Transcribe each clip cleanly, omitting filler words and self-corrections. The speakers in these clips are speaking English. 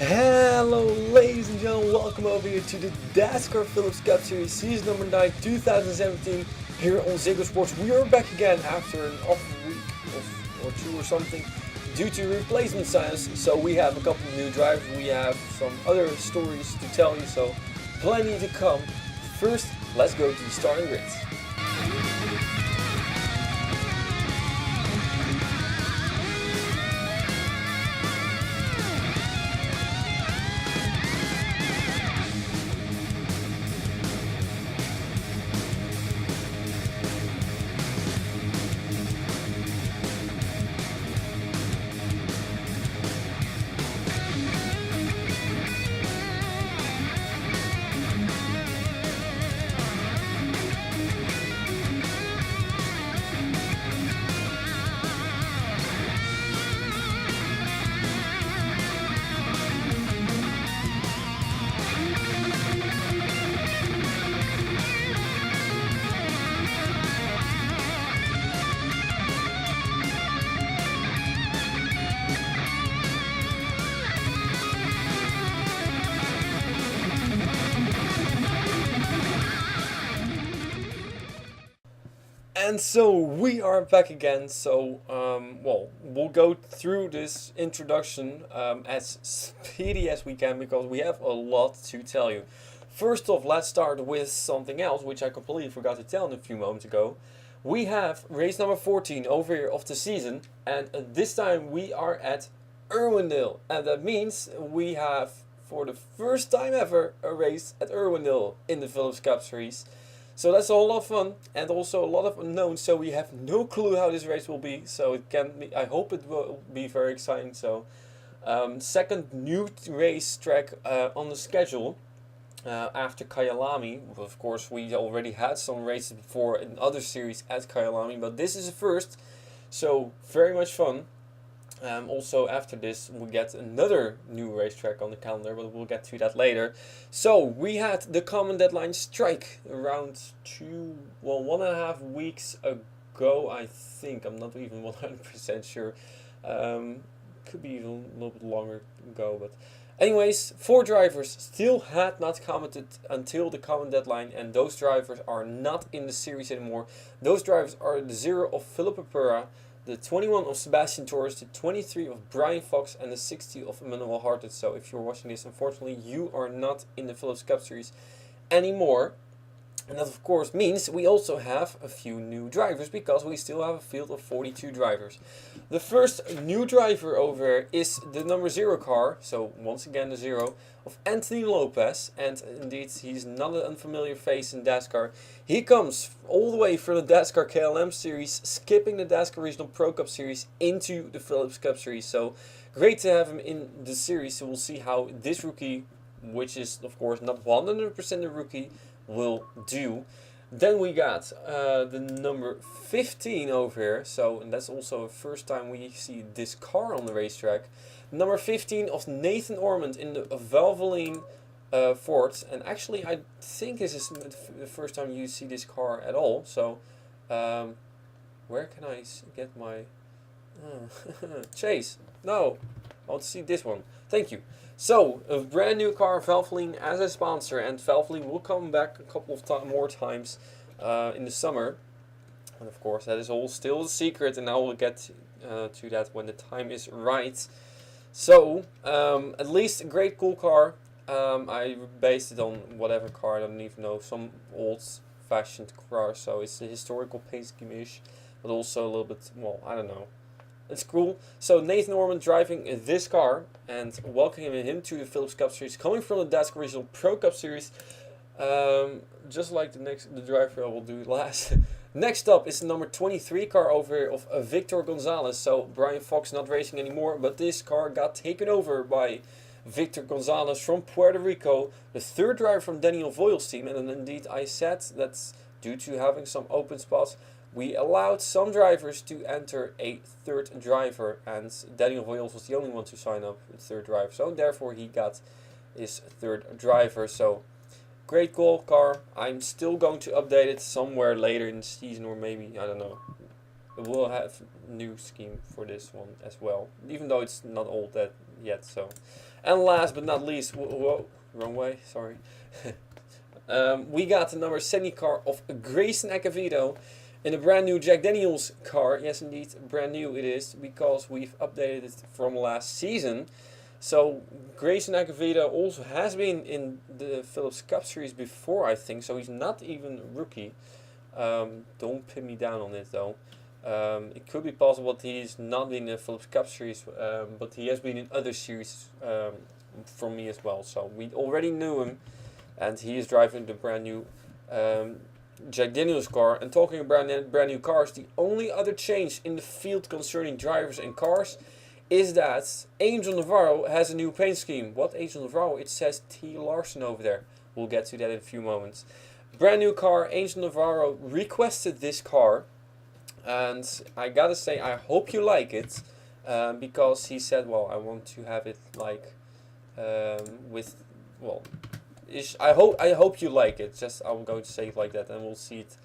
Hello ladies and gentlemen, welcome over here to the Dascar Phillips Cup Series Season number 9 2017 here on Ziggo Sports. We are back again after an off week or two or something due to replacement signs. So we have a couple of new drivers, we have some other stories to tell you, so plenty to come. First, let's go to the starting grids. And so we are back again. So, we'll go through this introduction as speedy as we can because we have a lot to tell you. First off, let's start with something else, which I completely forgot to tell a few moments ago. We have race number 14 over here of the season, and this time we are at Irwindale. And that means we have, for the first time ever, a race at Irwindale in the Phillips Cup Series. So that's a whole lot of fun and also a lot of unknowns, so we have no clue how this race will be. So it can be, I hope it will be very exciting. So second new race track on the schedule after Kyalami. Of course, we already had some races before in other series at Kyalami, but this is the first, so very much fun. Also after this we get another new racetrack on the calendar, but we'll get to that later. So we had the common deadline strike around 1.5 weeks ago, I think. I'm not even 100% sure. Could be even a little bit longer ago, but anyways, 4 drivers still had not commented until the common deadline, and those drivers are not in the series anymore. Those drivers are the 0 of Philippe Pera, the 21 of Sebastian Torres, the 23 of Brian Fox, and the 60 of Emmanuel Hartet. So if you're watching this, unfortunately you are not in the Phillips Cup Series anymore. And that of course means we also have a few new drivers, because we still have a field of 42 drivers. The first new driver over is the number 0 car, so once again the 0 of Anthony Lopez, and indeed he's not an unfamiliar face in Dascar. He comes all the way from the Dascar KLM series, skipping the Dascar Regional Pro Cup series into the Phillips Cup series. So great to have him in the series. So we'll see how this rookie, which is of course not 100% a rookie, will do. Then we got the number 15 over here, so and that's also the first time we see this car on the racetrack. Number 15 of Nathan Ormond in the Valvoline Ford, and actually I think this is the first time you see this car at all. So where can I get my Chase? No, I want to see this one. Thank you. So, a brand new car, Valvoline as a sponsor, and Valvoline will come back a couple of more times in the summer. And of course, that is all still a secret, and I will get to that when the time is right. So, at least a great cool car. I based it on whatever car, I don't even know, some old-fashioned car, so it's a historical paint scheme-ish, but also a little bit, well, I don't know. It's cool. So Nathan Ormond driving this car and welcoming him to the Phillips Cup Series, coming from the Dascar Regional Pro Cup Series. Just like the driver I will do last. Next up is the number 23 car over here of Victor Gonzalez. So Brian Fox not racing anymore, but this car got taken over by Victor Gonzalez from Puerto Rico, the third driver from Daniel Voil's team. And then indeed I said that's due to having some open spots, we allowed some drivers to enter a third driver, and Daniel Voil's was the only one to sign up with third driver, so therefore he got his third driver. So great goal car. I'm still going to update it somewhere later in the season, or maybe, I don't know. We'll have new scheme for this one as well, even though it's not old that yet. So, and last but not least, whoa, wrong way, sorry. We got the number 70 car of Grayson Acavito in a brand new Jack Daniels car. Yes, indeed, brand new it is, because we've updated it from last season. So Grayson Acavito also has been in the Phillips Cup Series before, I think. So he's not even a rookie. Don't pin me down on it though. It could be possible that he's not been in the Phillips Cup Series, but he has been in other series from me as well. So we already knew him, and he is driving the brand new Jack Daniels car. And talking about brand new cars, the only other change in the field concerning drivers and cars is that Angel Navarro has a new paint scheme. What Angel Navarro? It says T. Larson over there. We'll get to that in a few moments. Brand new car. Angel Navarro requested this car, and I gotta say, I hope you like it, because he said, well, I want to have it like with, well, I hope you like it. Just I'm going to say it like that, and we'll see it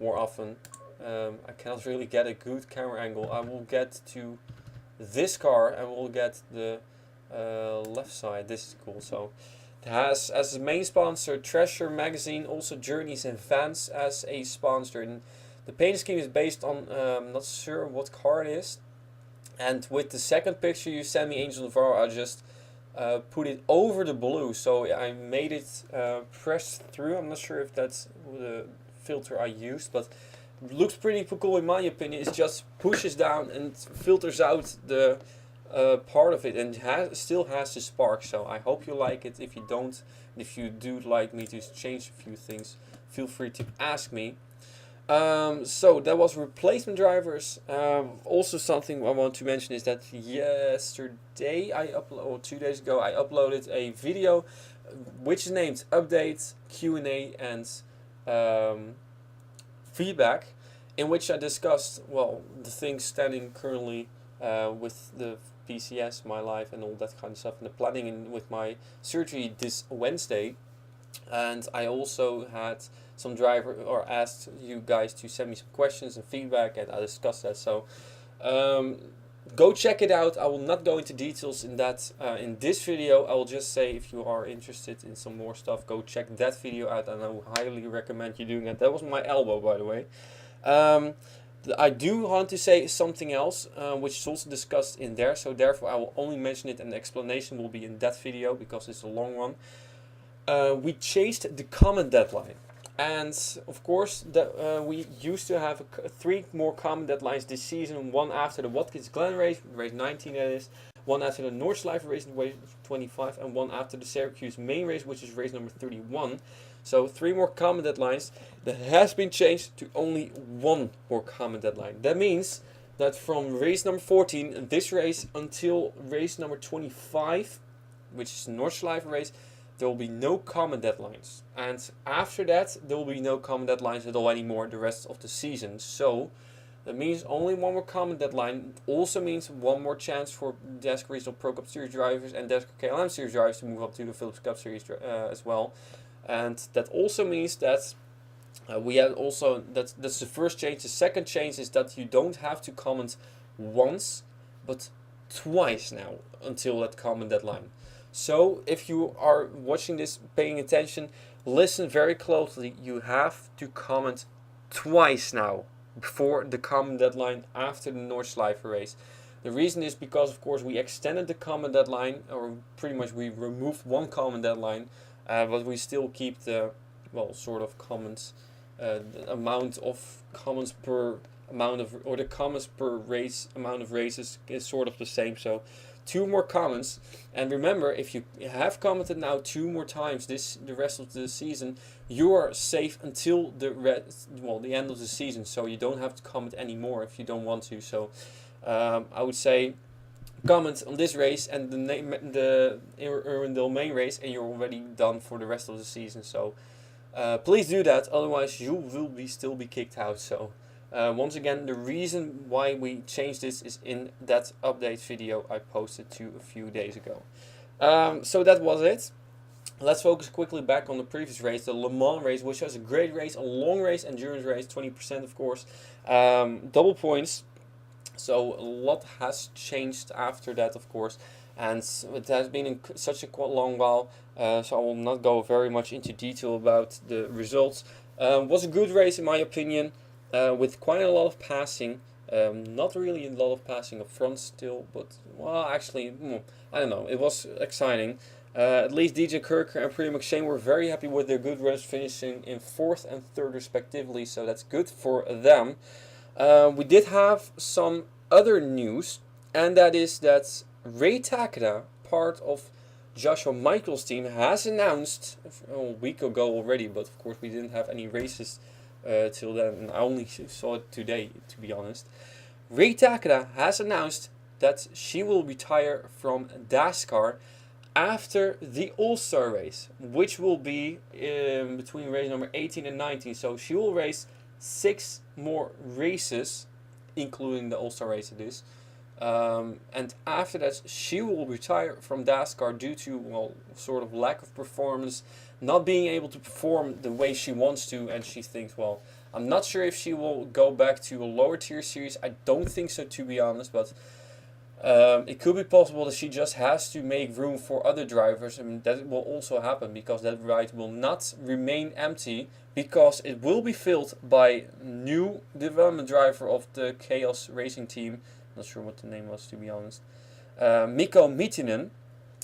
more often. I cannot really get a good camera angle. I will get to this car and we'll get the left side. This is cool. So it has as a main sponsor Treasure Magazine, also Journeys and Vans as a sponsor. And the paint scheme is based on, not sure what car it is. And with the second picture you sent me, Angel Navarro, I just put it over the blue. So I made it pressed through. I'm not sure if that's the filter I used, but looks pretty cool in my opinion. It just pushes down and filters out the part of it, and still has the spark. So I hope you like it. If you don't, if you do like me to change a few things, feel free to ask me. So that was replacement drivers. Also something I want to mention is that yesterday or 2 days ago I uploaded a video which is named Update, Q&A and Feedback, in which I discussed, well, the things standing currently with the PCS, my life and all that kind of stuff, and the planning with my surgery this Wednesday. And I also had some asked you guys to send me some questions and feedback, and I discussed that. So go check it out. I will not go into details in that in this video. I will just say, if you are interested in some more stuff, go check that video out, and I will highly recommend you doing that. That was my elbow, by the way. I do want to say something else, which is also discussed in there, so therefore I will only mention it, and the explanation will be in that video because it's a long one. We changed the comment deadline, and of course we used to have 3 more comment deadlines this season. One after the Watkins Glen race 19 that is, one after the Nordschleife race 25, and one after the Syracuse main race, which is race number 31. So 3 more comment deadlines. That has been changed to only 1 more comment deadline. That means that from race number 14, this race, until race number 25, which is the Nordschleife race, there will be no comment deadlines. And after that, there will be no comment deadlines at all anymore the rest of the season. So that means only 1 more comment deadline. Also means 1 more chance for Dascar Regional Pro Cup Series drivers and Dascar KLM Series drivers to move up to the Phillips Cup Series as well. And that also means that we have also, that's the first change. The second change is that you don't have to comment once, but twice now until that comment deadline. So if you are watching this, paying attention, listen very closely. You have to comment twice now before the comment deadline after the Nordschleife race. The reason is because, of course, we extended the comment deadline, or pretty much we removed 1 comment deadline, but we still keep the, well, sort of comments, the amount of comments per amount of, or the comments per race, amount of races is sort of the same. So 2 more comments, and remember, if you have commented now 2 more times the rest of the season, you are safe until the end of the season. So you don't have to comment anymore if you don't want to. So I would say comment on this race and the Irwindale main race, and you're already done for the rest of the season. So please do that, otherwise you will still be kicked out. So once again, the reason why we changed this is in that update video I posted a few days ago. So that was it. Let's focus quickly back on the previous race, the Le Mans race, which was a great race, a long race, endurance race, 20% of course, double points. So a lot has changed after that, of course. and it has been in such a long while, so I will not go very much into detail about the results. Was a good race in my opinion, with quite a lot of passing. Not really a lot of passing up front still, but well, actually, I don't know. It was exciting. At least DJ Kirker and Priya McShane were very happy with their good runs, finishing in 4th and 3rd respectively, so that's good for them. We did have some other news, and that is that Ray Takeda, part of Joshua Michael's team, has announced a week ago already, but of course we didn't have any races till then, and I only saw it today, to be honest. Ray Takeda has announced that she will retire from Dascar after the All-Star race, which will be between race number 18 and 19. So she will race 6 more races, including the All-Star race it is. And after that, she will retire from Dascar due to, well, sort of lack of performance, not being able to perform the way she wants to, and she thinks, well, I'm not sure if she will go back to a lower tier series. I don't think so, to be honest, but it could be possible that she just has to make room for other drivers, and that will also happen because that ride will not remain empty, because it will be filled by new development driver of the Chaos Racing team. Not sure what the name was, to be honest. Mikko Mittinen,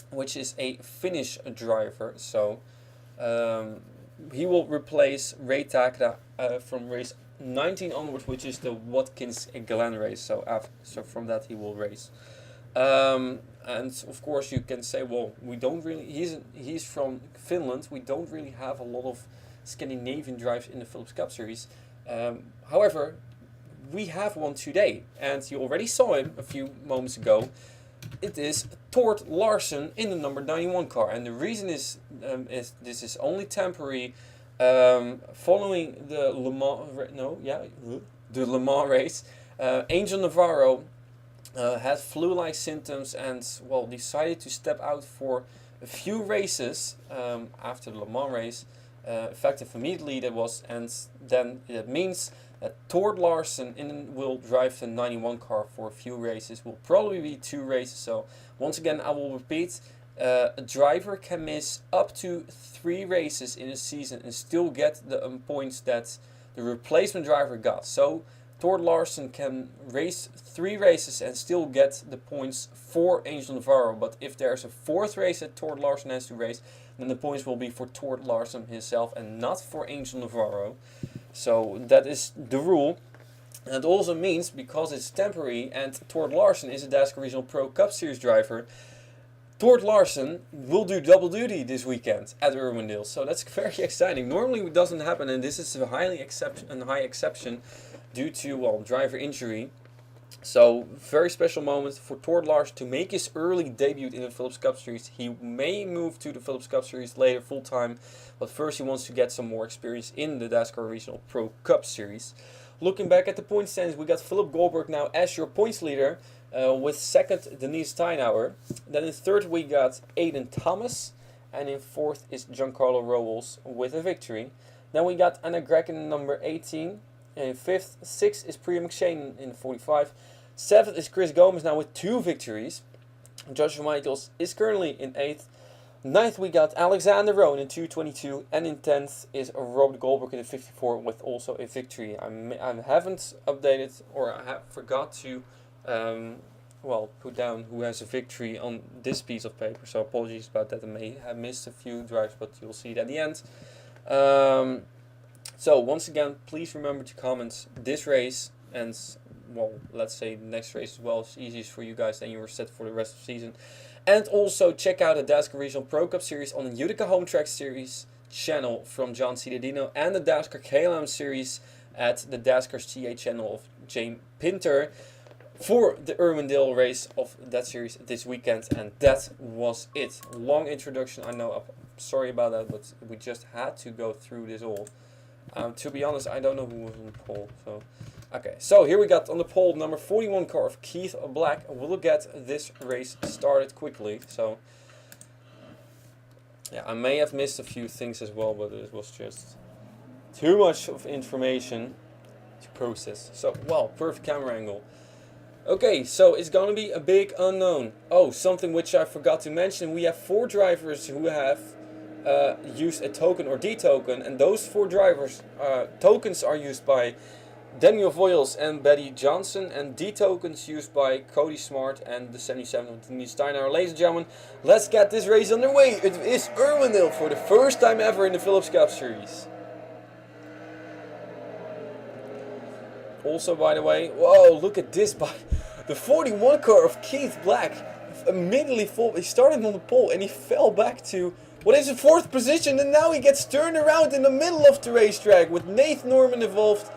which is a Finnish driver. So he will replace Ray Takeda from race 19 onwards, which is the Watkins Glen race. So from that he will race. And of course you can say, well, we don't really. He's from Finland. We don't really have a lot of Scandinavian drivers in the Philips Cup Series. However, we have one today, and you already saw him a few moments ago. It is Tord Larsen in the number 91 car, and the reason is this is only temporary. Following the Le Mans race, Angel Navarro had flu-like symptoms and, well, decided to step out for a few races after the Le Mans race, effective immediately that was, and then that means that Tord Larsen will drive the 91 car for a few races, will probably be 2 races. So once again, I will repeat, a driver can miss up to 3 races in a season and still get the points that the replacement driver got. So Tord Larsen can race 3 races and still get the points for Angel Navarro. But if there's a 4th race that Tord Larsen has to race, then the points will be for Tord Larsen himself and not for Angel Navarro. So that is the rule. And it also means, because it's temporary and Tord Larsen is a Dascar Regional Pro Cup Series driver, Tord Larsen will do double duty this weekend at Irwindale. So that's very exciting. Normally it doesn't happen, and this is a high exception due to, well, driver injury. So very special moment for Tord Larsen to make his early debut in the Philips Cup Series. He may move to the Philips Cup Series later full time, but first he wants to get some more experience in the Dascar Regional Pro Cup Series. Looking back at the point standings, we got Philip Goldberg now as your points leader, with 2nd Denise Steinauer. Then in 3rd we got Aiden Thomas, and in 4th is Giancarlo Robles with a victory. Then we got Anna Gregg in number 18. And in 5th, 6th is Priya McShane in 45. 7th is Chris Gomez now with 2 victories. Joshua Michaels is currently in 8th. 9th we got Alexander Rohn in 222. And in 10th is Robert Goldberg in 54 with also a victory. I haven't updated, or I forgot to put down who has a victory on this piece of paper. So apologies about that. I may have missed a few drives, but you'll see it at the end. So once again, please remember to comment this race, and, well, let's say the next race as well is easiest for you guys, then you are set for the rest of the season. And also check out the Dascar Regional Pro Cup Series on the Utica Home Track Series channel from John Cittadino, and the Dascar KLM Series at the Dascar CA channel of Jane Pinter for the Irwindale race of that series this weekend. And that was it. Long introduction, I know, I'm sorry about that, but we just had to go through this all. To be honest, I don't know who was on the pole. So, okay, so here we got on the pole number 41 car of Keith Black. We'll get this race started quickly. So, yeah, I may have missed a few things as well, but it was just too much of information to process. So, well, perfect camera angle. Okay, so it's gonna be a big unknown. Oh, something which I forgot to mention. We have 4 drivers who have used a token or D-token, and those 4 drivers tokens are used by Daniel Voiles and Betty Johnson, and D-tokens used by Cody Smart and the 77 of Denise Steiner. Ladies and gentlemen, let's get this race underway. It is Irwindale for the first time ever in the Phillips Cup Series. Also, by the way, whoa, look at this. The 41 car of Keith Black immediately fall. He started on the pole and he fell back to what is the 4th position, and now he gets turned around in the middle of the racetrack with Nathan Norman involved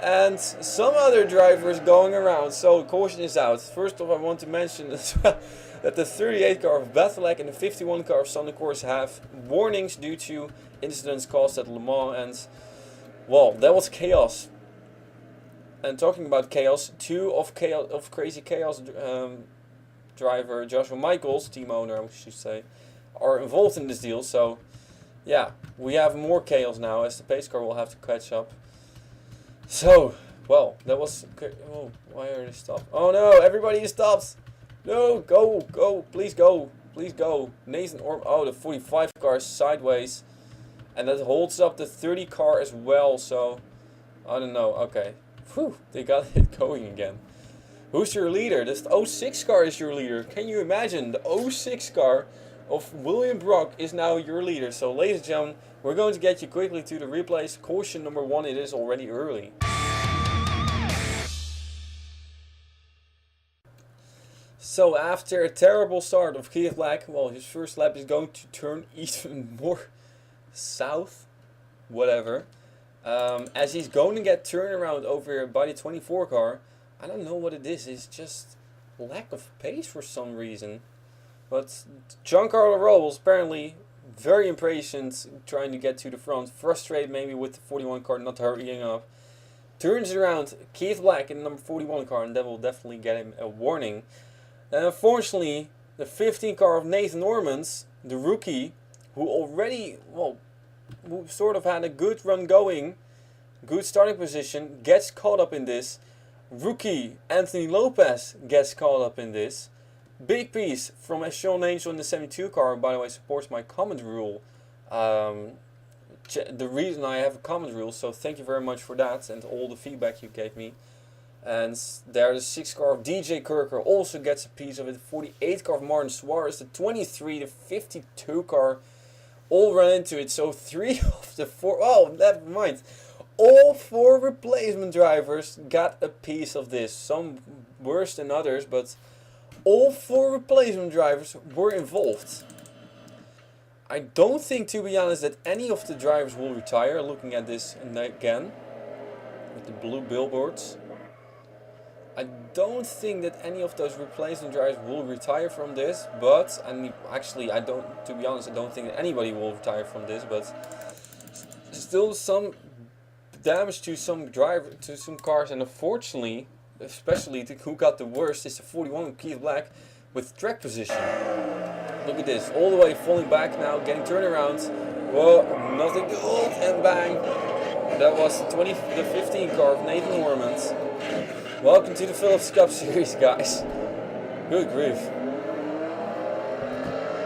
and some other drivers going around. So caution is out. First off, I want to mention as well that the 38 car of Bethlehem and the 51 car of Sonnecourse have warnings due to incidents caused at Le Mans, and well, that was chaos. And talking about chaos, 2 of Crazy Chaos driver Joshua Michaels, team owner I should say, are involved in this deal. So yeah, we have more chaos now as the pace car will have to catch up. So, well, that was... Oh, why are they stopped? Oh no, everybody is stopped! No, go, please go, please go. Nathan oh, the 45 car is sideways. And that holds up the 30 car as well, so... I don't know, okay. Whew, they got it going again. Who's your leader? This 06 car is your leader. Can you imagine? The 06 car of William Brock is now your leader. So, ladies and gentlemen, we're going to get you quickly to the replays. Caution number 1, it is already early. So, after a terrible start of Keith Black, well, his first lap is going to turn even more south, whatever. As he's going to get turned around over by the 24 car. I don't know what it is. It's just lack of pace for some reason. But Giancarlo Robles apparently very impatient, trying to get to the front. Frustrated maybe with the 41 car not hurrying up. Turns around Keith Black in the number 41 car, and that will definitely get him a warning. And unfortunately, the 15 car of Nathan Normans, the rookie, who already, well, who sort of had a good run going, good starting position, gets caught up in this. Rookie Anthony Lopez gets caught up in this. Big piece from Sean Angel in the 72 car, by the way, supports my comment rule. The reason I have a comment rule, so thank you very much for that and all the feedback you gave me. And there the 6 car of DJ Kirker also gets a piece of it. 48 car of Martin Suarez, the 23, the 52 car all ran into it. So 3 of the 4, oh, never mind. All 4 replacement drivers got a piece of this. Some worse than others, but all 4 replacement drivers were involved. I don't think, to be honest, that any of the drivers will retire. Looking at this again, with the blue billboards. I don't think that any of those replacement drivers will retire from this, but actually, to be honest, I don't think that anybody will retire from this, but still some damage to some cars, and unfortunately, especially who got the worst is the 41 Keith Black with track position. Look at this, all the way falling back now, getting turned around. Whoa, nothing good, and bang. That was the 15 car of Nathan Normans. Welcome to the Phillips Cup Series, guys. Good grief.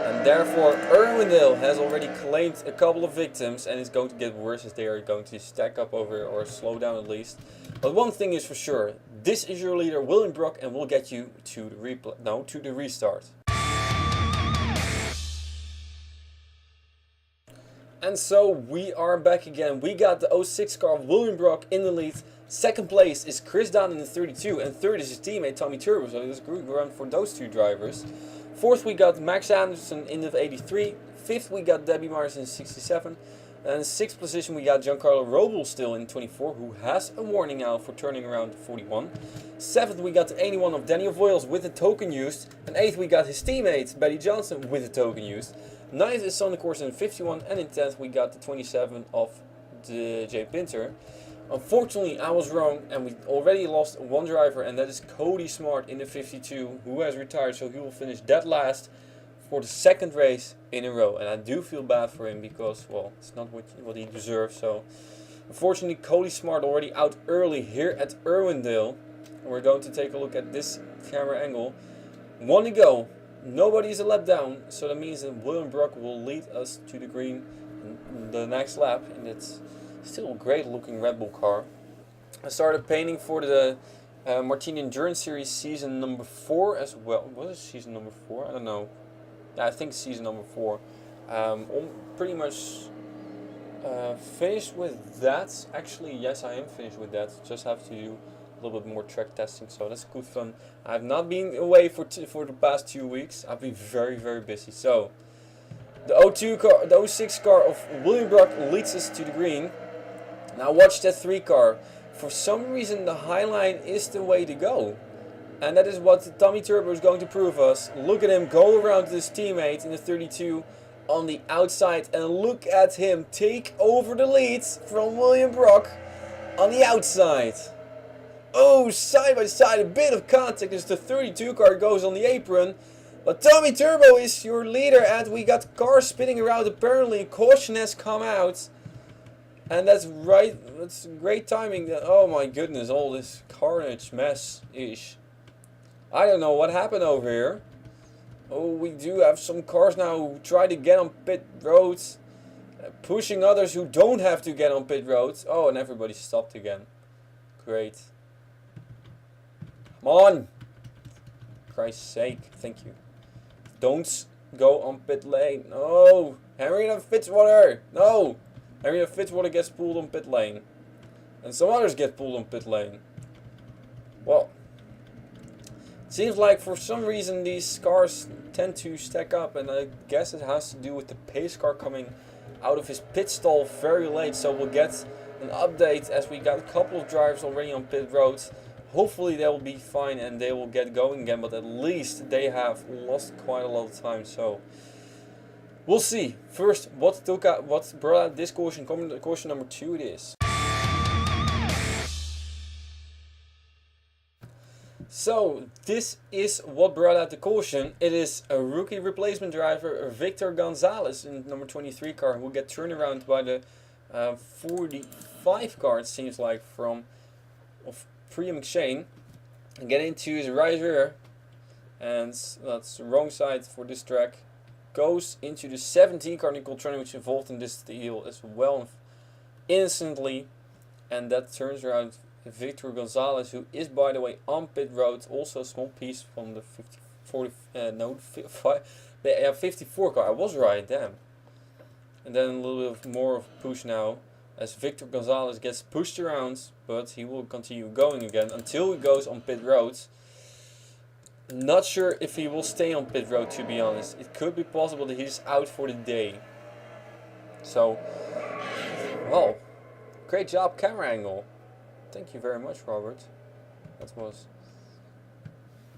And therefore, Irwindale has already claimed a couple of victims, and it's going to get worse as they are going to stack up over, or slow down at least. But one thing is for sure, this is your leader, William Brock, and we'll get you to the restart. And so we are back again. We got the 06 car of William Brock in the lead. Second place is Chris Down in the 32, and third is his teammate Tommy Turbo, so it was a good run for those 2 drivers. Fourth we got Max Anderson in the 83, fifth we got Debbie Myers in the 67, and sixth position we got Giancarlo Robles still in 24, who has a warning now for turning around 41. Seventh we got the 81 of Daniel Voiles with the token used, and eighth we got his teammate Betty Johnson with the token used. Ninth is Sonnecourse in 51, and in 10th we got the 27 of Jay Pinter. Unfortunately, I was wrong, and we already lost 1 driver, and that is Cody Smart in the 52, who has retired, so he will finish dead last for the 2nd race in a row. And I do feel bad for him because, well, it's not what he deserves. So, unfortunately, Cody Smart already out early here at Irwindale. We're going to take a look at this camera angle. 1 to go. Nobody's a lap down, so that means that William Brock will lead us to the green in the next lap. And it's still a great looking Red Bull car. I started painting for the Martini Endurance Series season number 4 as well. Was it season number 4? I don't know. Yeah, I think season number 4. I'm pretty much finished with that. Actually, yes, I am finished with that. Just have to do a little bit more track testing, so that's good fun. I've not been away for the past 2 weeks. I've been very, very busy. So the 06 car of William Brock leads us to the green. Now watch that 3 car. For some reason, the high line is the way to go. And that is what Tommy Turbo is going to prove us. Look at him go around his teammate in the 32 on the outside. And look at him take over the lead from William Brock on the outside. Oh, side by side, a bit of contact as the 32 car goes on the apron. But Tommy Turbo is your leader, and we got cars spinning around. Apparently, caution has come out. And that's right, that's great timing. Oh my goodness, all this carnage mess-ish. I don't know what happened over here. Oh, we do have some cars now who try to get on pit roads. Pushing others who don't have to get on pit roads. Oh, and everybody stopped again. Great. Come on! For Christ's sake, thank you. Don't go on pit lane. No! Henrietta Fitzwater! No! Henrietta Fitzwater gets pulled on pit lane. And some others get pulled on pit lane. Well, it seems like for some reason these cars tend to stack up, and I guess it has to do with the pace car coming out of his pit stall very late. So we'll get an update as we got a couple of drivers already on pit roads. Hopefully they will be fine and they will get going again, but at least they have lost quite a lot of time. So we'll see. First, what brought out this caution? Caution number 2 it is. So this is what brought out the caution. It is a rookie replacement driver, Victor Gonzalez, in number 23 car, who will get turned around by the 45 car, it seems like, of Priya McShane, and get into his right rear, and that's the wrong side for this track. Goes into the 17 car Nicole Trunny, which involved in this deal as well instantly, and that turns around Victor Gonzalez, who is, by the way, on pit road. Also a small piece from the 54 car. I was right, damn. And then a little bit more of a push now, as Victor Gonzalez gets pushed around, but he will continue going again until he goes on pit road. Not sure if he will stay on pit road, to be honest. It could be possible that he's out for the day. So, well, great job camera angle. Thank you very much, Robert. That was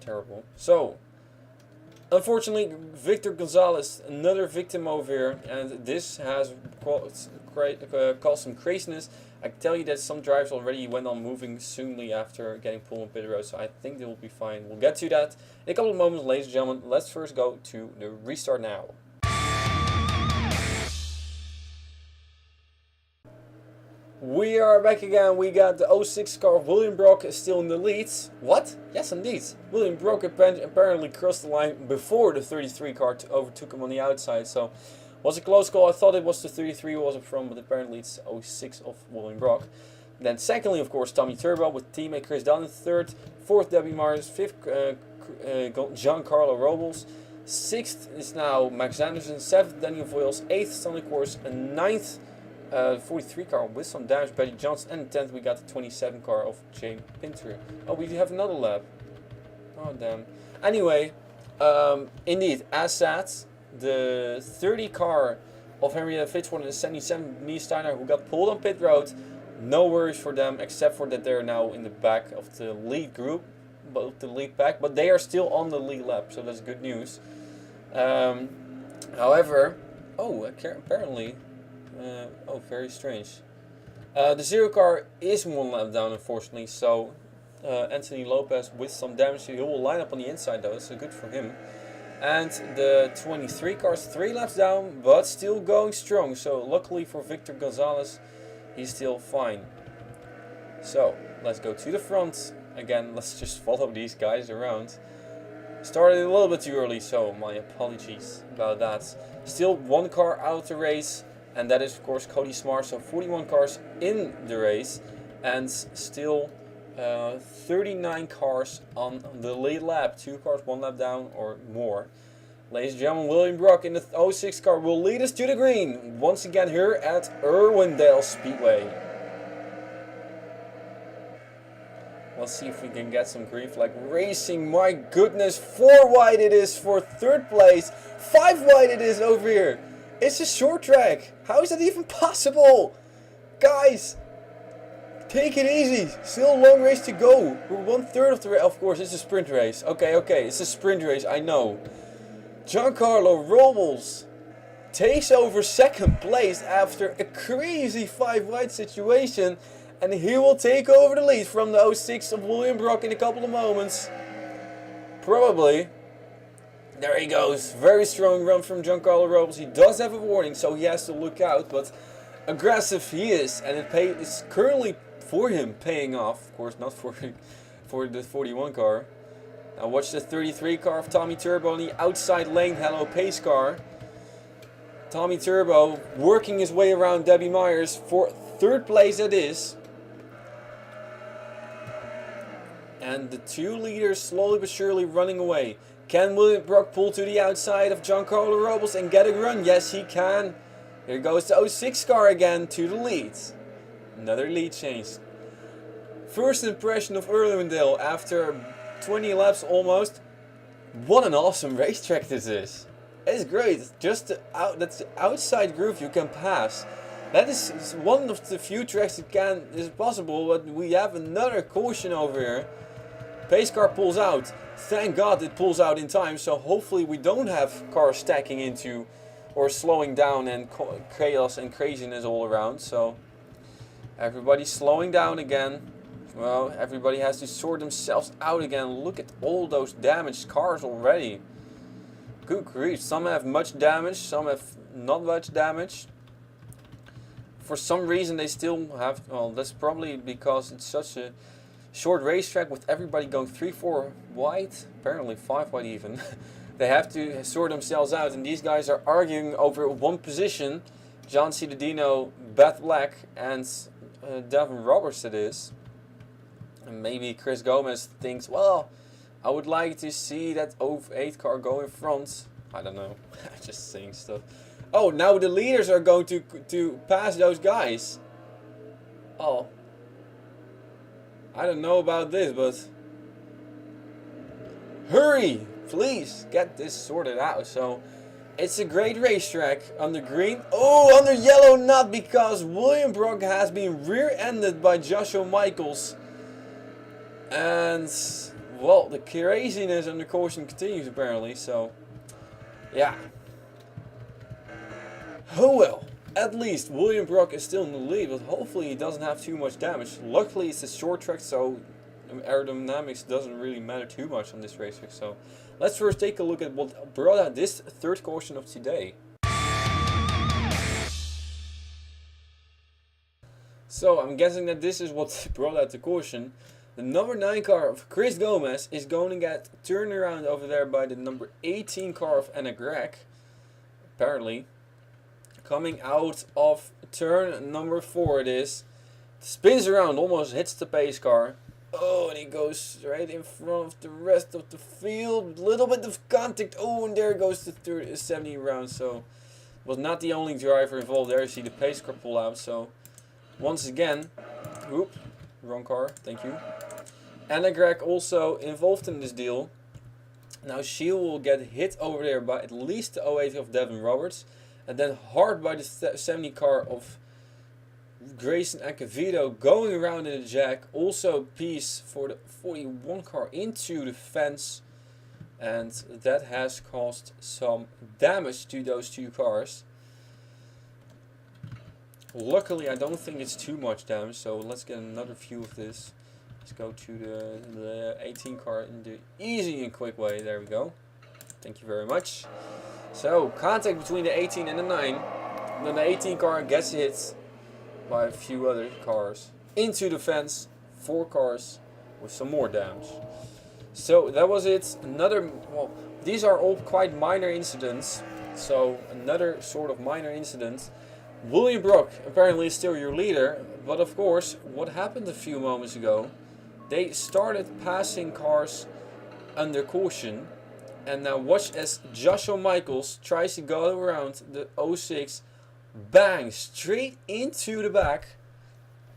terrible. So, unfortunately, Victor Gonzalez, another victim over here, and this has caused some craziness. I can tell you that some drivers already went on moving soonly after getting pulled on pit road, so I think they will be fine. We'll get to that in a couple of moments, ladies and gentlemen. Let's first go to the restart now. We are back again. We got the 06 car of William Brock still in the lead. What? Yes, indeed. William Brock apparently crossed the line before the 33 car overtook him on the outside. So, was a close call. I thought it was the 33 who was up front, but apparently it's 06 of William Brock. Then secondly, of course, Tommy Turbo with teammate Chris Dunn in third. Fourth, Debbie Mars. Fifth, Giancarlo Robles. Sixth is now Max Anderson. Seventh, Daniel Voiles. Eighth, Stanley Course. And ninth, 43 car with some damage, Betty Johnson. And 10th, we got the 27 car of James Pinter. Oh, we have another lap. Oh, damn. Anyway, indeed, as said, the 30 car of Henrietta Fitzwater and the 77 Lee Steiner, who got pulled on pit road. No worries for them, except for that they're now in the back of the lead group, both the lead pack, but they are still on the lead lap, so that's good news. However, apparently, very strange. The 0 car is 1 lap down, unfortunately, so Anthony Lopez with some damage. He will line up on the inside though, so good for him. And the 23 car is 3 laps down, but still going strong. So luckily for Victor Gonzalez, he's still fine. So let's go to the front again, let's just follow these guys around. Started a little bit too early, so my apologies about that. Still one car out the race, and that is of course Cody Smart. So 41 cars in the race, and still 39 cars on the lead lap. 2 cars, 1 lap down or more. Ladies and gentlemen, William Brock in the 06 car will lead us to the green once again here at Irwindale Speedway. Let's see if we can get some green flag racing. My goodness, 4 wide it is for 3rd place. 5 wide it is over here. It's a short track. How is that even possible? Guys, take it easy. Still a long race to go. We're 1/3 of the race. Of course, it's a sprint race. Okay, it's a sprint race, I know. Giancarlo Robles takes over 2nd place after a crazy 5 wide situation. And he will take over the lead from the 06 of William Brock in a couple of moments. Probably. There he goes. Very strong run from Giancarlo Robles. He does have a warning, so he has to look out. But aggressive he is. And it's currently for him paying off. Of course, not for the 41 car. Now watch the 33 car of Tommy Turbo on the outside lane. Hello, pace car. Tommy Turbo working his way around Debbie Myers for 3rd place it is. And the 2 leaders slowly but surely running away. Can William Brock pull to the outside of Giancarlo Robles and get a run? Yes, he can. Here goes the 06 car again to the lead. Another lead change. First impression of Irwindale after 20 laps almost. What an awesome racetrack this is. It's great. Just that's the outside groove you can pass. That is one of the few tracks that is possible, but we have another caution over here. Pace car pulls out. Thank God it pulls out in time, so hopefully we don't have cars stacking into or slowing down and chaos and craziness all around. So everybody's slowing down again. Well, everybody has to sort themselves out again. Look at all those damaged cars already. Good grief. Some have much damage, some have not much damage. For some reason they still have, well, that's probably because it's such a short racetrack with everybody going 3-4 wide, apparently 5 wide even. They have to sort themselves out, and these guys are arguing over one position. John Cittadino, Beth Black, and Devin Roberts it is. And maybe Chris Gomez thinks, well, I would like to see that 08 car go in front. I don't know, just saying stuff. Oh, now the leaders are going to pass those guys. Oh. I don't know about this, but hurry, please get this sorted out. So it's a great racetrack under green. Oh, under yellow, not, because William Brock has been rear-ended by Joshua Michaels. And, well, the craziness under caution continues apparently. So, yeah. Oh well. At least William Brock is still in the lead, but hopefully he doesn't have too much damage. Luckily it's a short track, so aerodynamics doesn't really matter too much on this racetrack. So let's first take a look at what brought out this 3rd caution of today. So I'm guessing that this is what brought out the caution. The number 9 car of Chris Gomez is going to get turned around over there by the number 18 car of Anna Gregg, apparently. Coming out of turn number 4 it is. Spins around, almost hits the pace car. Oh, and he goes right in front of the rest of the field. Little bit of contact. Oh, and there goes the 70 round. So, was not the only driver involved there. You see the pace car pull out. So, once again, whoop, wrong car, thank you. Anna Gregg also involved in this deal. Now she will get hit over there by at least the 08 of Devin Roberts. And then hard by the 70 car of Grayson Acevedo going around in the jack. Also piece for the 41 car into the fence. And that has caused some damage to those 2 cars. Luckily I don't think it's too much damage. So let's get another view of this. Let's go to the 18 car in the easy and quick way. There we go. Thank you very much. So, contact between the 18 and the 9. And then the 18 car gets hit by a few other cars. Into the fence. 4 cars with some more damage. So that was it. Another, well, these are all quite minor incidents. So another sort of minor incident. William Brock apparently is still your leader, but of course, what happened a few moments ago, they started passing cars under caution, and now watch as Joshua Michaels tries to go around the 06, bang, straight into the back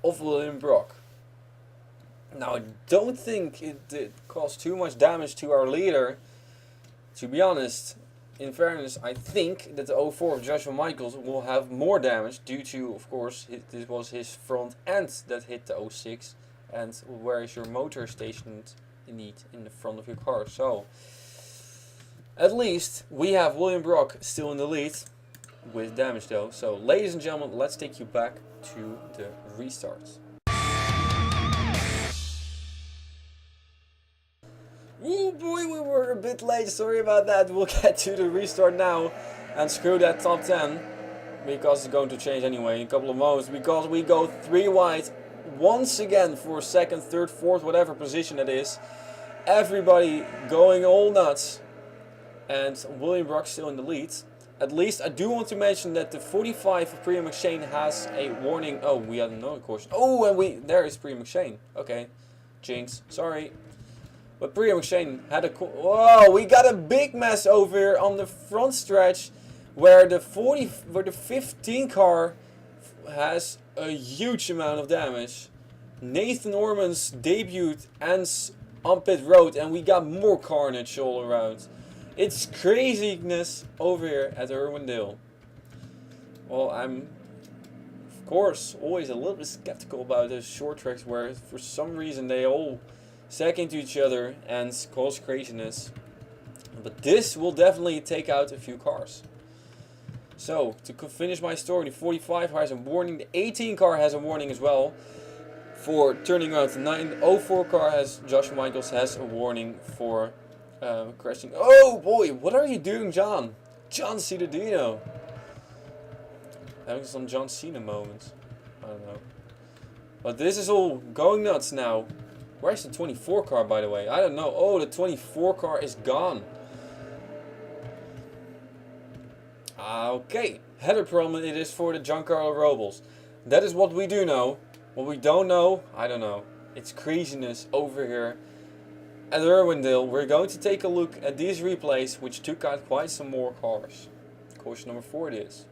of William Brock. Now, I don't think it caused too much damage to our leader. To be honest, in fairness, I think that the 04 of Joshua Michaels will have more damage due to, of course, this was his front end that hit the 06. And where is your motor stationed in the front of your car? So, at least we have William Brock still in the lead with damage though. So, ladies and gentlemen, let's take you back to the restarts. Oh boy, we were a bit late, sorry about that. We'll get to the restart now and screw that top 10, because it's going to change anyway in a couple of moments, because we go 3 wide once again for second, third, fourth, whatever position it is. Everybody going all nuts, and William Brock still in the lead. At least I do want to mention that the 45 of Priya McShane has a warning. Oh, we had another caution. Oh, and there is Priya McShane. Okay, jinx, sorry. But Priya McShane had a... Whoa, we got a big mess over here on the front stretch, where the 15 car has a huge amount of damage. Nathan Orman's debut ends on pit road, and we got more carnage all around. It's craziness over here at Irwindale. Well, I'm of course always a little bit skeptical about those short tracks where for some reason they all sack into each other and cause craziness. But this will definitely take out a few cars. So, to finish my story, the 45 has a warning, the 18 car has a warning as well for turning around. The 904 car has, Joshua Michaels has a warning for crashing. Oh boy, what are you doing, John? John Citadino. Having some John Cena moments. I don't know. But this is all going nuts now. Where's the 24 car, by the way? I don't know. Oh, the 24 car is gone. Okay, header problem it is for the Giancarlo Robles. That is what we do know. What we don't know, I don't know. It's craziness over here at Irwindale. We're going to take a look at these replays, which took out quite some more cars. Caution number 4 it is.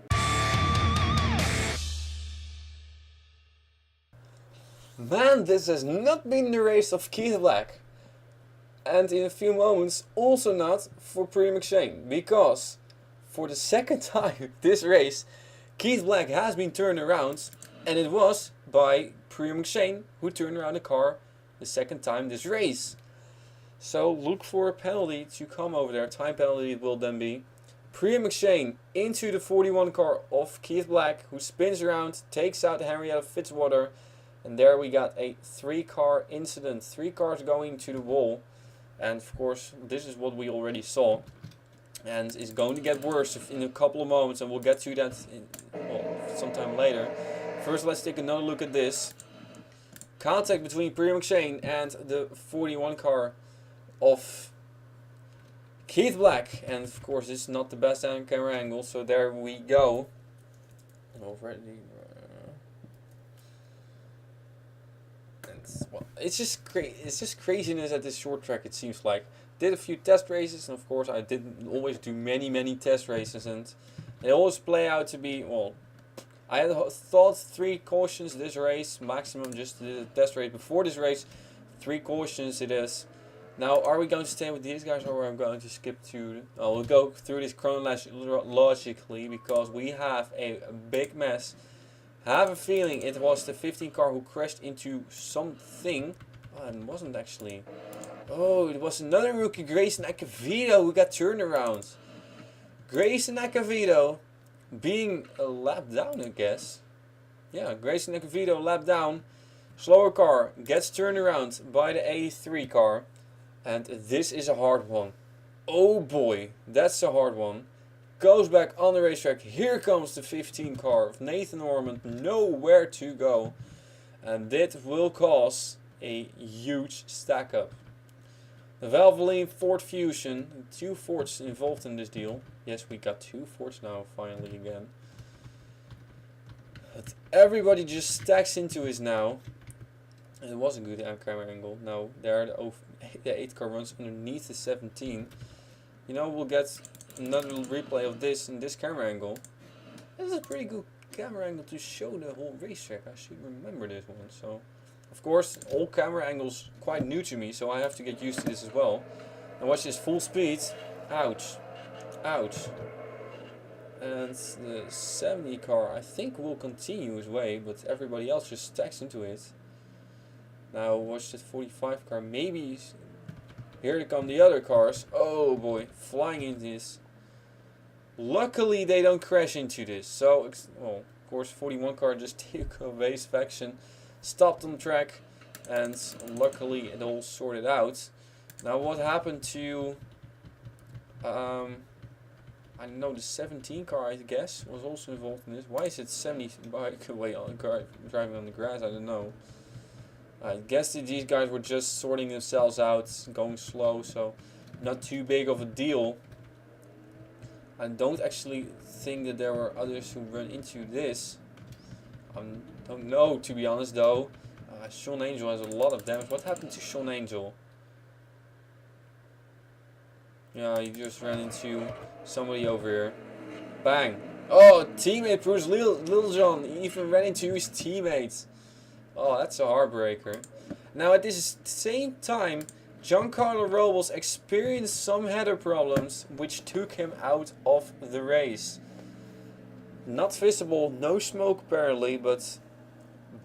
Man, this has not been the race of Keith Black. And in a few moments, also not for Priya McShane, because for the second time this race, Keith Black has been turned around, and it was by Priya McShane who turned around the car the second time this race. So look for a penalty to come over there. Time penalty it will then be. Priya McShane into the 41 car of Keith Black, who spins around, takes out Henrietta Fitzwater, and there we got a 3-car incident. 3 cars going to the wall, and of course this is what we already saw. And it's going to get worse in a couple of moments, and we'll get to that sometime later. First, let's take another look at this. Contact between Priya McShane and the 41 car of Keith Black. And of course, this is not the best camera angle, so there we go. Well, it's just craziness at this short track, it seems like. Did a few test races, and of course I didn't always do many test races, and they always play out to be, well, I had thought 3 cautions this race, maximum just the test race before this race, 3 cautions it is. Now, are we going to stay with these guys, or am I going to skip to, we'll go through this chronologically, because we have a big mess. I have a feeling it was the 15 car who crashed into something. Oh, it wasn't actually. Oh, it was another rookie, Grayson Acavito, who got turned around. Grayson Acavito being a lap down, I guess. Yeah, Grayson Acavito lap down. Slower car gets turned around by the 83 car. And this is a hard one. Oh boy, that's a hard one. Goes back on the racetrack. Here comes the 15 car of Nathan Orman. Nowhere to go. And this will cause a huge stack up. The Valvoline Ford Fusion, 2 Fords involved in this deal. Yes, we got 2 Fords now, finally again. But everybody just stacks into us now. And it was a good camera angle. Now, there the 8 car runs underneath the 17. You know, we'll get another replay of this in this camera angle. This is a pretty good camera angle to show the whole racetrack. I should remember this one. So, of course, all camera angles quite new to me, so I have to get used to this as well. And watch this full speed. Ouch. Ouch. And the 70 car, I think, will continue his way, but everybody else just stacks into it. Now watch that 45 car. Maybe here come the other cars. Oh boy, flying into this. Luckily they don't crash into this. So, well, of course 41 car just took a base faction, stopped on track, and luckily it all sorted out. Now what happened to I don't know, the 17 car, I guess, was also involved in this. Why is it 70 bike away on driving on the grass? I don't know. I guess that these guys were just sorting themselves out, going slow, so not too big of a deal. I don't actually think that there were others who run into this. I don't know, to be honest, though. Sean Angel has a lot of damage. What happened to Sean Angel? Yeah, he just ran into somebody over here. Bang. Oh, teammate Bruce Littlejohn even ran into his teammates. Oh, that's a heartbreaker. Now at this same time, Giancarlo Robles experienced some header problems, which took him out of the race. Not visible, no smoke apparently, but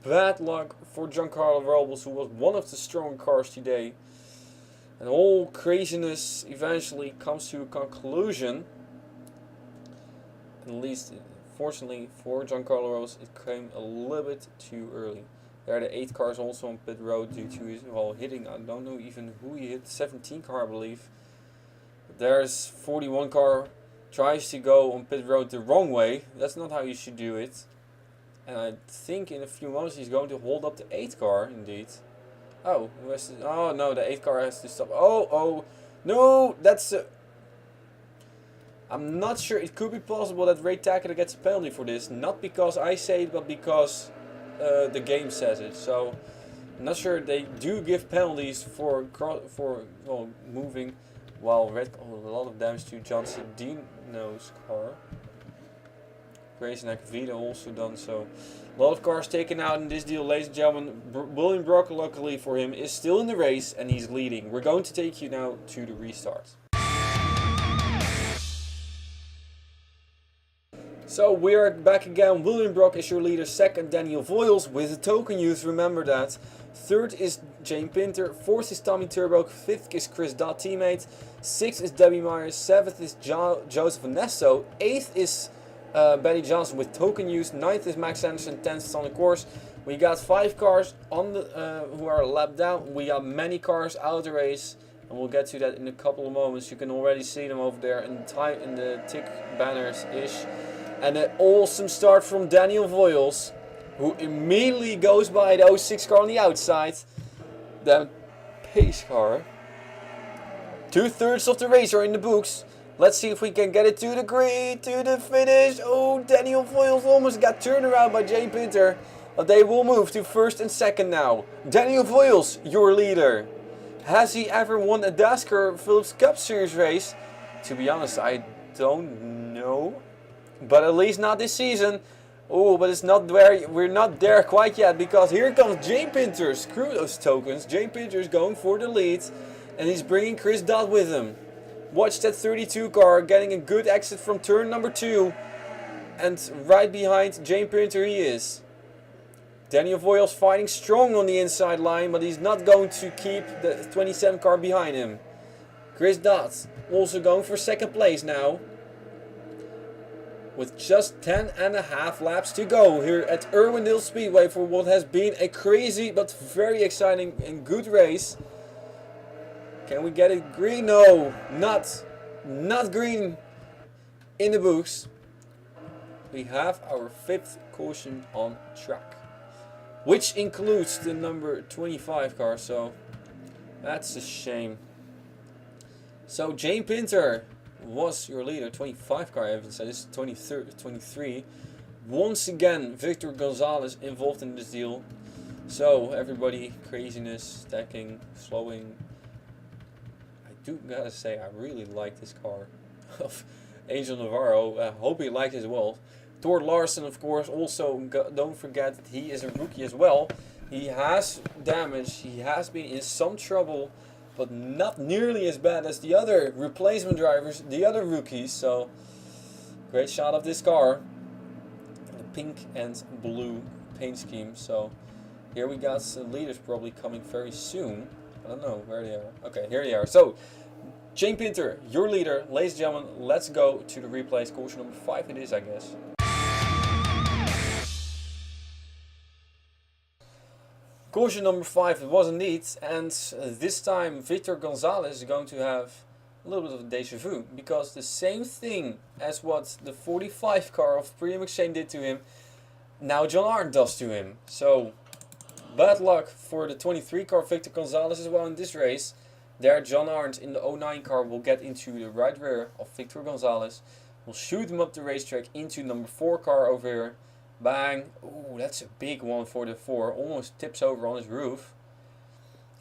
bad luck for Giancarlo Robles, who was one of the strong cars today. And all craziness eventually comes to a conclusion. At least, fortunately for Giancarlo Robles, it came a little bit too early. There are the 8 cars also on pit road due to his hitting. I don't know even who he hit. 17 car, I believe. There's 41 car tries to go on pit road the wrong way. That's not how you should do it. And I think in a few moments he's going to hold up the 8 car indeed. Oh, who has to, oh no, the 8 car has to stop. Oh no, that's I'm not sure. It could be possible that Ray Tackett gets a penalty for this. Not because I say it, but because the game says it. So I'm not sure. They do give penalties for moving, while red. Oh, a lot of damage to John Sedino's car. Grayson Akvita also done so. A lot of cars taken out in this deal, ladies and gentlemen. William Brock, luckily for him, is still in the race and he's leading. We're going to take you now to the restart. So we are back again. William Brock is your leader. Second, Daniel Voiles with the token youth, remember that. Third is Jane Pinter. Fourth is Tommy Turbo. Fifth is Chris Dodd, teammate. Sixth is Debbie Myers. Seventh is Joseph Ernesto. Eighth is Betty Johnson with token use. 9th is Max Anderson. 10th is on the course. We got 5 cars on the who are lapped down. We got many cars out of the race, and we'll get to that in a couple of moments. You can already see them over there in the tick banners ish. And an awesome start from Daniel Voiles, who immediately goes by the 06 car on the outside. The pace car. 2/3 of the race are in the books. Let's see if we can get it to the grid, to the finish. Oh, Daniel Voiles almost got turned around by Jane Pinter. But they will move to first and second now. Daniel Voiles, your leader. Has he ever won a Dascar Phillips Cup Series race? To be honest, I don't know. But at least not this season. Oh, but it's not where we're not there quite yet, because here comes Jane Pinter. Screw those tokens. Jane Pinter is going for the lead, and he's bringing Chris Dodd with him. Watch that 32 car getting a good exit from turn number 2, and right behind Jane Pinter he is. Daniel Voiles fighting strong on the inside line, but he's not going to keep the 27 car behind him. Chris Dodd also going for second place now, with just 10.5 laps to go here at Irwindale Speedway for what has been a crazy but very exciting and good race. Can we get it green? No, not green in the books. We have our 5th caution on track. which includes the number 25 car, so that's a shame. So Jane Pinter was your leader, 25 car, I haven't said, this is 23. Once again, Victor Gonzalez involved in this deal. So everybody, craziness, stacking, slowing. I do gotta say, I really like this car of Angel Navarro. I hope he liked it as well. Tord Larsen, of course, also don't forget that he is a rookie as well. He has damage, he has been in some trouble, but not nearly as bad as the other replacement drivers, the other rookies. So great shot of this car, the pink and blue paint scheme. So here we got some leaders probably coming very soon. I don't know where they are. Okay, here they are. So Jane Pinter, your leader. Ladies and gentlemen, let's go to the replays. Caution number 5 it is, I guess. Caution number 5 it was indeed, and this time Victor Gonzalez is going to have a little bit of a deja vu, because the same thing as what the 45 car of Priya McShane did to him, now John Arndt does to him. So bad luck for the 23 car Victor Gonzalez as well in this race. There John Arndt in the 09 car will get into the right rear of Victor Gonzalez, will shoot him up the racetrack into number 4 car over here. Bang. Ooh, that's a big one for the 4. Almost tips over on his roof.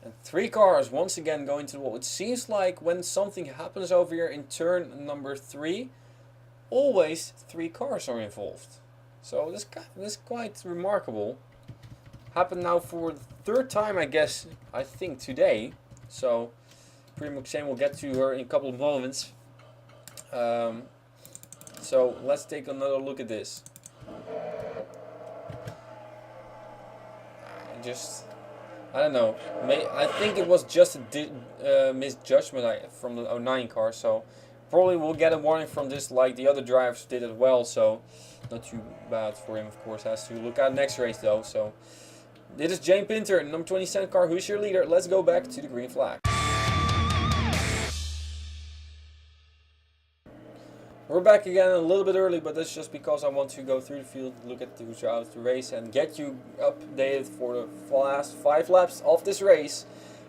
And 3 cars once again going to the wall. It seems like when something happens over here in turn number 3, always 3 cars are involved. So this is quite remarkable. Happened now for the 3rd time, I guess, I think today. So Priya McShane will get to her in a couple of moments. So let's take another look at this. I don't know. I think it was just a misjudgment from the 09 car. So probably we'll get a warning from this, like the other drivers did as well. So not too bad for him. Of course, has to look out next race though. So this is Jane Pinter, number 27 car. Who's your leader? Let's go back to the green flag. We're back again a little bit early, but that's just because I want to go through the field, look at throughout the race, and get you updated for the last 5 laps of this race.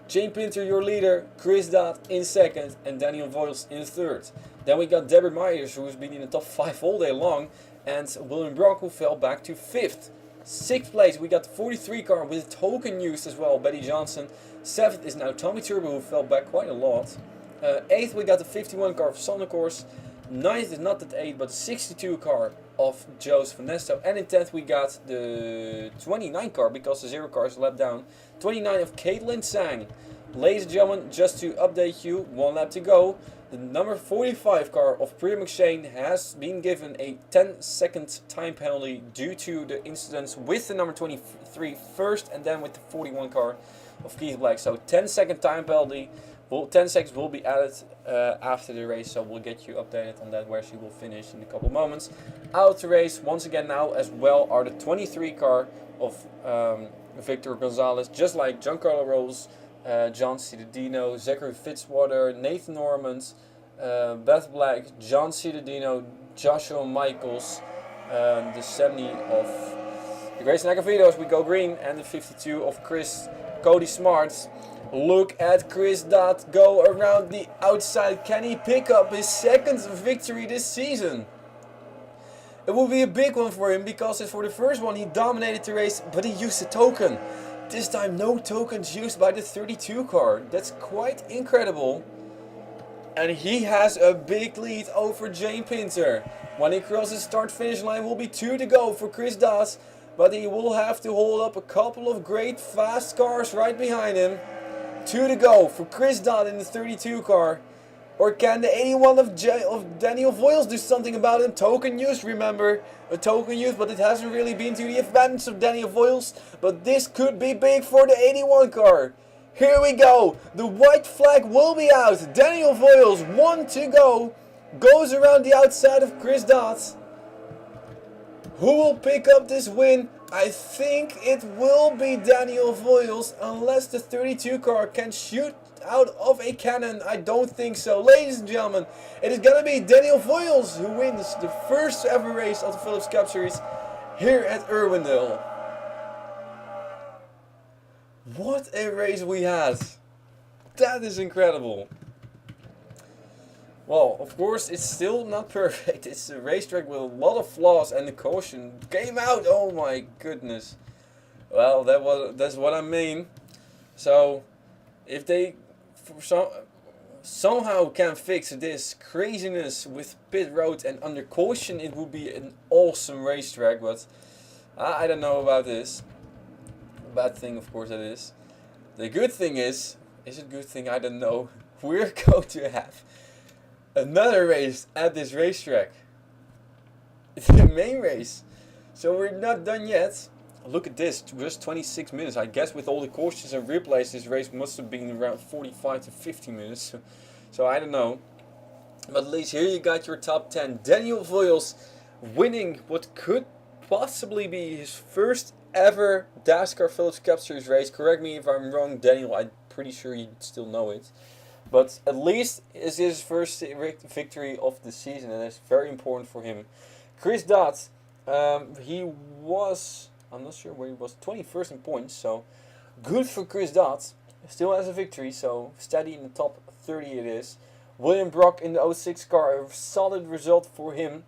Jane Pinter, your leader, Chris Dodd in 2nd, and Daniel Voiles in 3rd. Then we got Deborah Myers, who has been in the top 5 all day long, and William Brock, who fell back to 5th. 6th place, we got the 43 car with token used as well, Betty Johnson. 7th is now Tommy Turbo, who fell back quite a lot. 8th, we got the 51 car of Sonnecourse. 9th is not that 8, but 62 car of Joseph Nesto. And in 10th we got the 29 car, because the 0 car is a lap down. 29 of Caitlin Sang. Ladies and gentlemen, just to update you, 1 lap to go. The number 45 car of Priya McShane has been given a 10-second time penalty due to the incidents with the number 23 first and then with the 41 car of Keith Black. So 10-second time penalty. 10 seconds will be added after the race, so we'll get you updated on that, where she will finish in a couple of moments. Out of the race once again now as well are the 23 car of Victor Gonzalez, just like Giancarlo Rose, John Cittadino, Zachary Fitzwater, Nathan Normand, Beth Black, John Cittadino, Joshua Michaels, the 70 of the Grayson Agavidos, we go green, and the 52 of Cody Smart. Look at Chris Dodd go around the outside. Can he pick up his 2nd victory this season? It will be a big one for him, because for the first one he dominated the race, but he used a token. This time no tokens used by the 32 car. That's quite incredible. And he has a big lead over Jane Pinter. When he crosses the start-finish line, will be 2 to go for Chris Dodd, but he will have to hold up a couple of great fast cars right behind him. 2 to go for Chris Dodd in the 32 car. Or can the 81 of Daniel Voiles do something about him? Token use, remember. A token use, but it hasn't really been to the advantage of Daniel Voiles. But this could be big for the 81 car. Here we go. The white flag will be out. Daniel Voiles, 1 to go. Goes around the outside of Chris Dodd. Who will pick up this win? I think it will be Daniel Voiles, unless the 32 car can shoot out of a cannon. I don't think so. Ladies and gentlemen, it is going to be Daniel Voiles who wins the first ever race of the Phillips Cup Series here at Irwindale. What a race we had! That is incredible. Well, of course, it's still not perfect. It's a racetrack with a lot of flaws, and the caution came out. Oh my goodness. Well, that's what I mean. So, if they somehow can fix this craziness with pit road and under caution, it would be an awesome racetrack. But I don't know about this. Bad thing, of course, that is. The good thing is it a good thing? I don't know. We're going to have another race at this racetrack. It's the main race. So we're not done yet. Look at this, just 26 minutes. I guess with all the cautions and replays, this race must have been around 45 to 50 minutes. So I don't know. But at least here you got your top 10. Daniel Voyles winning what could possibly be his first ever Dascar Phillips Cup Series race. Correct me if I'm wrong, Daniel. I'm pretty sure you still know it. But at least it's his first victory of the season, and it's very important for him. Chris Dodd, he was, I'm not sure where he was, 21st in points, so good for Chris Dodd. Still has a victory, so steady in the top 30 it is. William Brock in the 06 car, a solid result for him.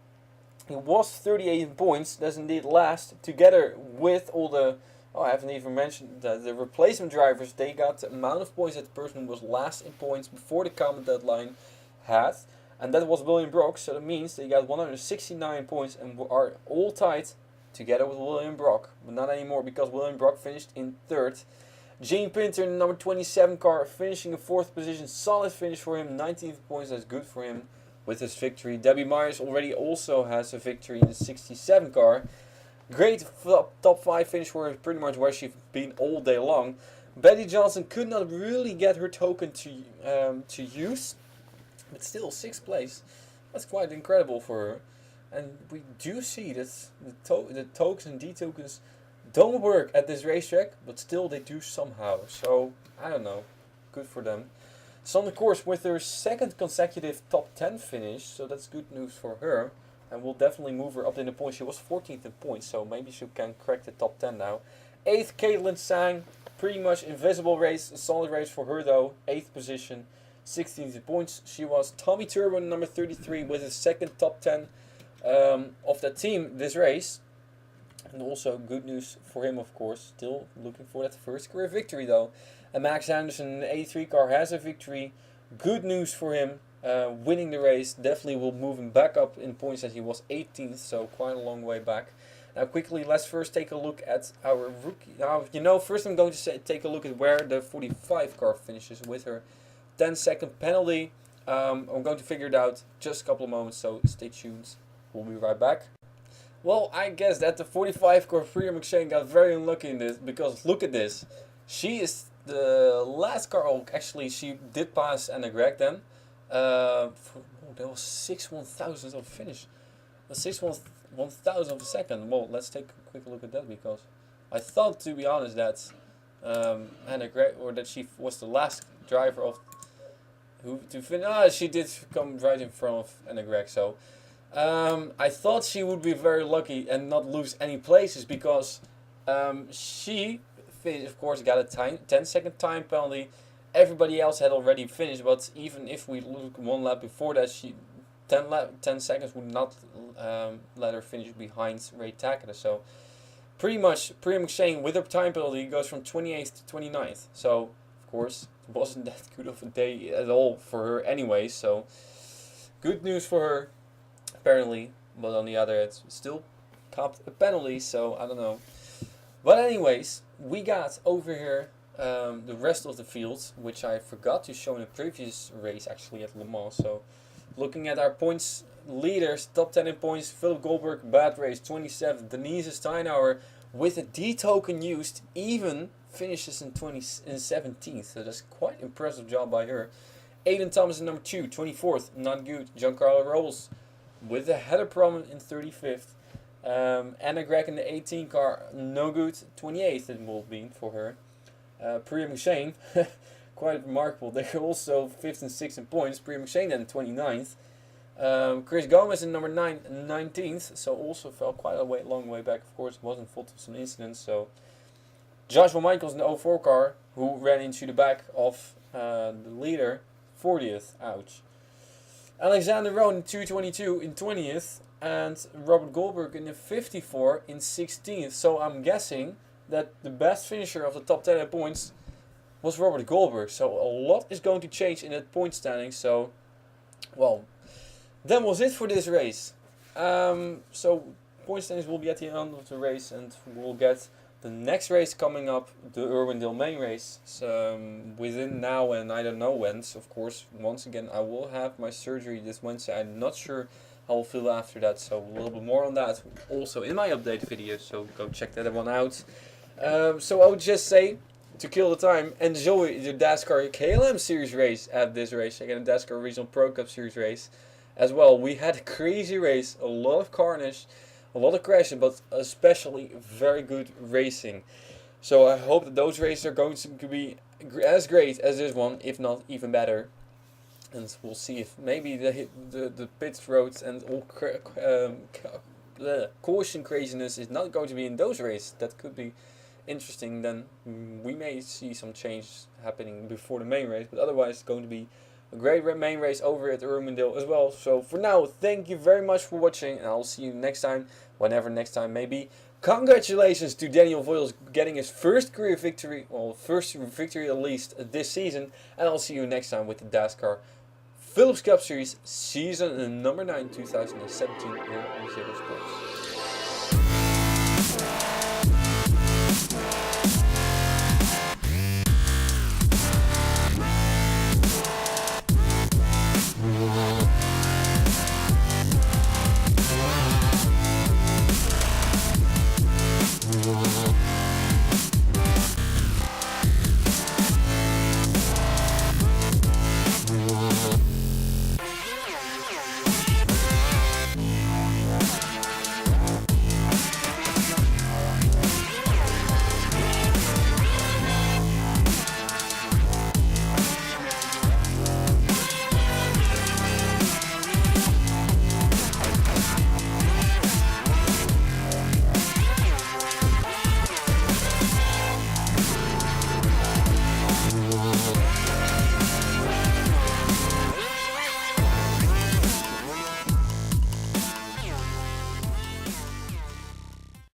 He was 38 in points, does indeed last, together with all the, I haven't even mentioned that the replacement drivers. They got the amount of points that the person who was last in points before the comment deadline had, and that was William Brock, so that means they got 169 points and are all tied together with William Brock, but not anymore because William Brock finished in 3rd. Gene Pinter in the number 27 car finishing in 4th position, solid finish for him, 19 points, that's good for him with his victory. Debbie Myers already also has a victory in the 67 car. Great top 5 finish for her, pretty much where she's been all day long. Betty Johnson could not really get her token to use, but still 6th place. That's quite incredible for her. And we do see that the tokens and D-tokens don't work at this racetrack, but still they do somehow. So, I don't know. Good for them. It's on the course with her 2nd consecutive top 10 finish, so that's good news for her. And we'll definitely move her up in the points. She was 14th in points, so maybe she can crack the top 10 now. 8th, Caitlin Sang. Pretty much invisible race. A solid race for her though. 8th position. 16th in points. She was Tommy Turbo, number 33, with his 2nd top 10 of that team this race. And also good news for him, of course. Still looking for that first career victory though. And Max Anderson in the 83 car has a victory. Good news for him. Winning the race definitely will move him back up in points as he was 18th, so quite a long way back. Now quickly, let's first take a look at our rookie. Now, first I'm going to take a look at where the 45 car finishes with her 10-second penalty. I'm going to figure it out just a couple of moments, so stay tuned. We'll be right back. Well, I guess that the 45 car Freya McShane got very unlucky in this, because look at this. She is the last car, actually she did pass Anna Gregg then. That was 6/1000th of a finish. 6/1000th of a second. Well, let's take a quick look at that, because I thought, to be honest, that Anna Gregg, or that she was the last driver of who to finish. She did come right in front of Anna Gregg, so I thought she would be very lucky and not lose any places, because she, of course, got a 10-second time penalty. Everybody else had already finished, but even if we look one lap before that, 10 seconds would not let her finish behind Ray Takeda. So pretty much Priya McShane with her time penalty goes from 28th to 29th. So of course it wasn't that good of a day at all for her anyway. So good news for her apparently, but on the other hand, still copped a penalty. So I don't know. But anyways, we got over here the rest of the fields, which I forgot to show in the previous race actually at Le Mans. So looking at our points leaders, top 10 in points, Philip Goldberg, bad race, 27th. Denise Steinauer with a D token used even finishes in 17th. So that's quite impressive job by her. Aiden Thomas in number 2, 24th, not good. Giancarlo Robles with a header problem in 35th. Anna Gregg in the 18 car, no good, 28th it will be for her. Priya McShane, quite remarkable. They're also 5th and 6th in points. Priya McShane then 29th. Chris Gomez in number 9, 19th. So also fell quite a long way back. Of course, it wasn't fault of some incidents. So Joshua Michaels in the 04 car, who ran into the back of the leader, 40th. Ouch. Alexander Rowan in 222 in 20th, and Robert Goldberg in the 54 in 16th. So I'm guessing that the best finisher of the top 10 at points was Robert Goldberg. So a lot is going to change in that point standing. So, well, that was it for this race. So point standings will be at the end of the race, and we'll get the next race coming up, the Irwindale main race, within now and I don't know when. So of course, once again, I will have my surgery this Wednesday. I'm not sure how I'll feel after that, so a little bit more on that also in my update video, so go check that one out. So I would just say, to kill the time, enjoy the Dascar KLM Series race at this race. Again, the Dascar Regional Pro Cup Series race as well. We had a crazy race, a lot of carnage, a lot of crashing, but especially very good racing. So I hope that those races are going to be as great as this one, if not even better. And we'll see if maybe the pit roads and all caution craziness is not going to be in those races. That could be interesting. Then we may see some change happening before the main race, but otherwise it's going to be a great main race over at Irwindale as well. So for now, thank you very much for watching, and I'll see you next time, whenever next time may be. Congratulations to Daniel Voiles getting his first career victory, well, first victory at least this season, and I'll see you next time with the Dascar Philips Cup Series Season number 9, 2017 here on Zero Sports.